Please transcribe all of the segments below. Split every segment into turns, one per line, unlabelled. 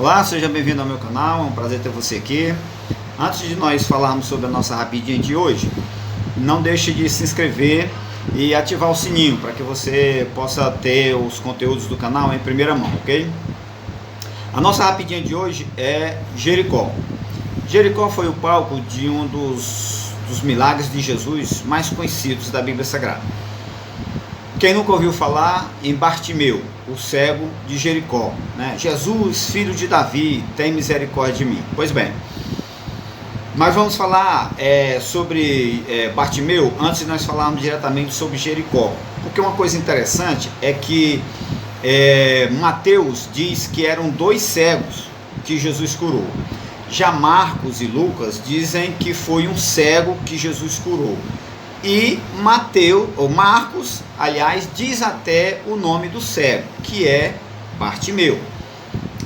Olá, seja bem-vindo ao meu canal, é um prazer ter você aqui. Antes de nós falarmos sobre a nossa rapidinha de hoje, não deixe de se inscrever e ativar o sininho para que você possa ter os conteúdos do canal em primeira mão, ok? A nossa rapidinha de hoje é Jericó. Jericó foi o palco de um dos milagres de Jesus mais conhecidos da Bíblia Sagrada. Quem nunca ouviu falar em Bartimeu, o cego de Jericó, né? Jesus, filho de Davi, tem misericórdia de mim. Pois bem, mas vamos falar sobre Bartimeu antes de nós falarmos diretamente sobre Jericó. Porque uma coisa interessante é que Mateus diz que eram 2 cegos que Jesus curou. Já Marcos e Lucas dizem que foi um cego que Jesus curou. E Marcos, aliás, diz até o nome do cego, que é Bartimeu.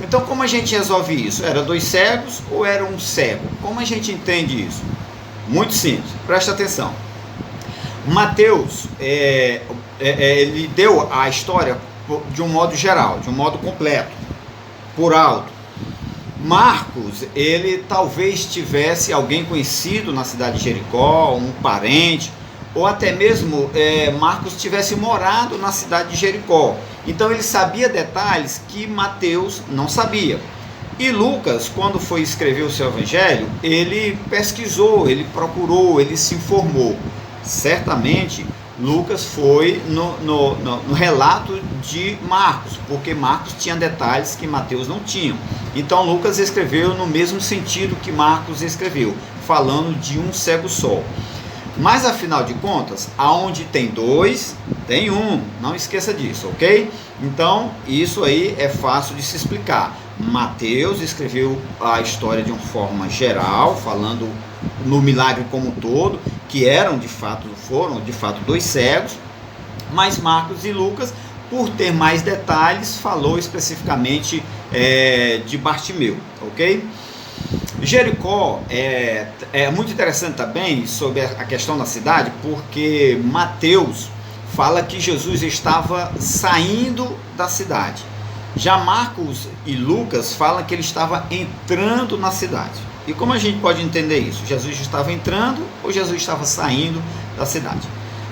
Então, como a gente resolve isso? Era 2 cegos ou era um cego? Como a gente entende isso? Muito simples, presta atenção. Mateus, ele deu a história de um modo geral, de um modo completo, por alto. Marcos, ele talvez tivesse alguém conhecido na cidade de Jericó, um parente, ou até mesmo Marcos tivesse morado na cidade de Jericó. Então ele sabia detalhes que Mateus não sabia. E Lucas, quando foi escrever o seu evangelho, ele pesquisou, ele procurou, ele se informou. Certamente Lucas foi no relato de Marcos, porque Marcos tinha detalhes que Mateus não tinha. Então Lucas escreveu no mesmo sentido que Marcos escreveu, falando de um cego só. Mas afinal de contas, aonde tem 2, tem 1, não esqueça disso, ok? Então isso aí é fácil de se explicar. Mateus escreveu a história de uma forma geral, falando no milagre como um todo, que foram de fato 2 cegos, mas Marcos e Lucas, por ter mais detalhes, falou especificamente de Bartimeu, ok? Jericó é muito interessante também sobre a questão da cidade, porque Mateus fala que Jesus estava saindo da cidade. Já Marcos e Lucas falam que ele estava entrando na cidade. E como a gente pode entender isso? Jesus estava entrando ou Jesus estava saindo da cidade?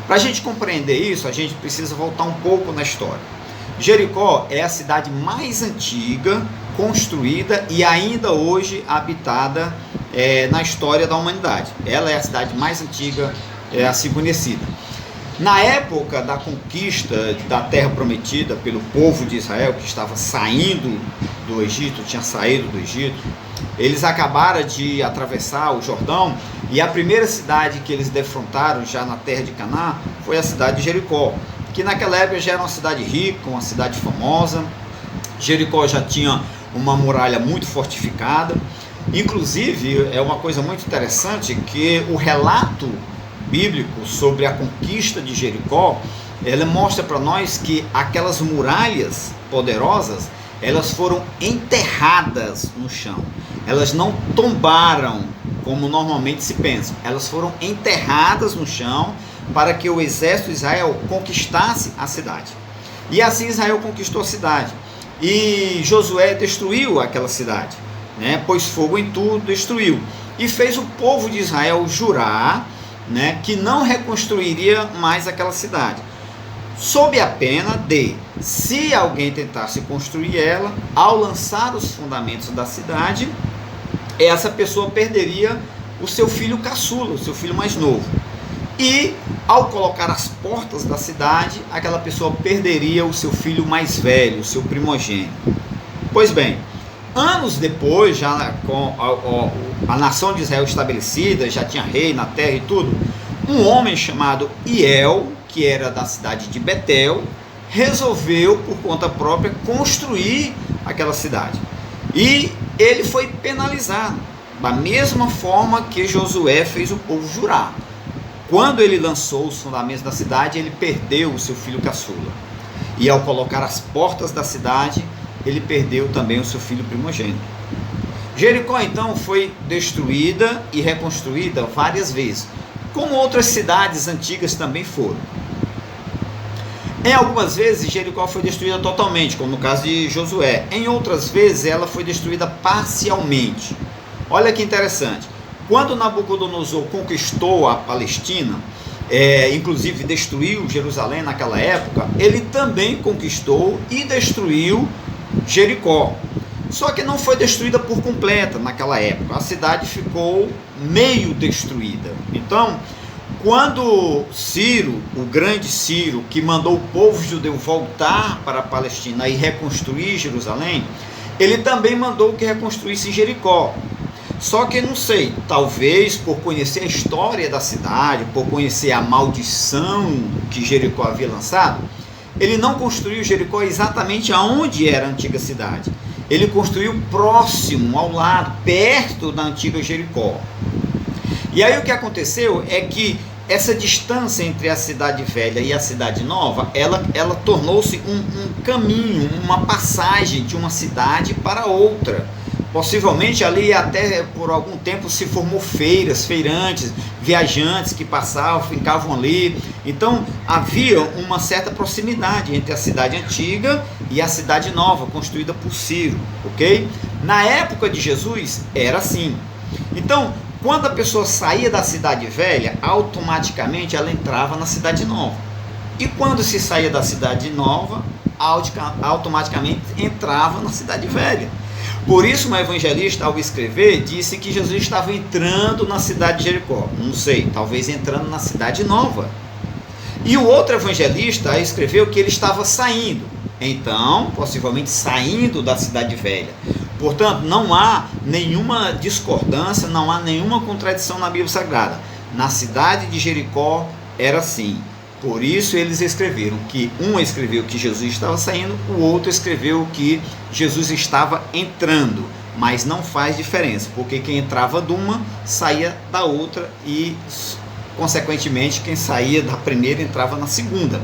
Para a gente compreender isso, a gente precisa voltar um pouco na história. Jericó é a cidade mais antiga construída e ainda hoje habitada na história da humanidade. Ela é a cidade mais antiga a ser conhecida. Na época da conquista da terra prometida pelo povo de Israel, que estava saindo do Egito, tinha saído do Egito, eles acabaram de atravessar o Jordão e a primeira cidade que eles defrontaram já na terra de Canaã foi a cidade de Jericó, que naquela época já era uma cidade rica, uma cidade famosa. Jericó já tinha uma muralha muito fortificada. Inclusive, é uma coisa muito interessante que o relato bíblico sobre a conquista de Jericó, ela mostra para nós que aquelas muralhas poderosas, elas foram enterradas no chão. Elas não tombaram como normalmente se pensa. Elas foram enterradas no chão para que o exército de Israel conquistasse a cidade. E assim Israel conquistou a cidade. E Josué destruiu aquela cidade, né? Pôs fogo em tudo, destruiu. E fez o povo de Israel jurar, né, que não reconstruiria mais aquela cidade, sob a pena de, se alguém tentasse construir ela, ao lançar os fundamentos da cidade, essa pessoa perderia o seu filho caçula, o seu filho mais novo. E ao colocar as portas da cidade, aquela pessoa perderia o seu filho mais velho, o seu primogênito. Pois bem, anos depois, já com a nação de Israel estabelecida, já tinha rei na terra e tudo, um homem chamado Hiel, que era da cidade de Betel, resolveu por conta própria construir aquela cidade. E ele foi penalizado, da mesma forma que Josué fez o povo jurar. Quando ele lançou os fundamentos da cidade, ele perdeu o seu filho caçula. E ao colocar as portas da cidade, ele perdeu também o seu filho primogênito. Jericó então foi destruída e reconstruída várias vezes, como outras cidades antigas também foram. Em algumas vezes Jericó foi destruída totalmente, como no caso de Josué. Em outras vezes ela foi destruída parcialmente. Olha que interessante. Quando Nabucodonosor conquistou a Palestina, inclusive destruiu Jerusalém naquela época, ele também conquistou e destruiu Jericó. Só que não foi destruída por completa naquela época. A cidade ficou meio destruída. Então, quando Ciro, o grande Ciro, que mandou o povo judeu voltar para a Palestina e reconstruir Jerusalém, ele também mandou que reconstruísse Jericó. Só que não sei, talvez por conhecer a história da cidade, por conhecer a maldição que Jericó havia lançado, ele não construiu Jericó exatamente aonde era a antiga cidade. Ele construiu próximo, ao lado, perto da antiga Jericó. E aí o que aconteceu é que essa distância entre a cidade velha e a cidade nova, ela tornou-se um caminho, uma passagem de uma cidade para outra. Possivelmente ali até por algum tempo se formou feiras, feirantes, viajantes que passavam, ficavam ali. Então havia uma certa proximidade entre a cidade antiga e a cidade nova, construída por Ciro, ok? Na época de Jesus era assim. Então, quando a pessoa saía da cidade velha, automaticamente ela entrava na cidade nova. E quando se saía da cidade nova, automaticamente entrava na cidade velha. Por isso, um evangelista, ao escrever, disse que Jesus estava entrando na cidade de Jericó. Não sei, talvez entrando na cidade nova. E o outro evangelista escreveu que ele estava saindo. Então, possivelmente saindo da cidade velha. Portanto, não há nenhuma discordância, não há nenhuma contradição na Bíblia Sagrada. Na cidade de Jericó era assim. Por isso eles escreveram que um escreveu que Jesus estava saindo, o outro escreveu que Jesus estava entrando. Mas não faz diferença, porque quem entrava de uma saía da outra e, consequentemente, quem saía da primeira entrava na segunda.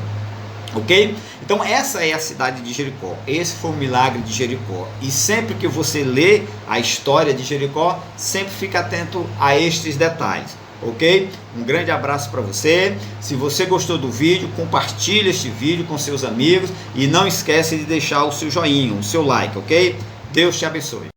Ok? Então essa é a cidade de Jericó. Esse foi o milagre de Jericó. E sempre que você lê a história de Jericó, sempre fica atento a estes detalhes. Ok? Um grande abraço para você. Se você gostou do vídeo, compartilhe este vídeo com seus amigos e não esquece de deixar o seu joinha, o seu like, ok? Deus te abençoe.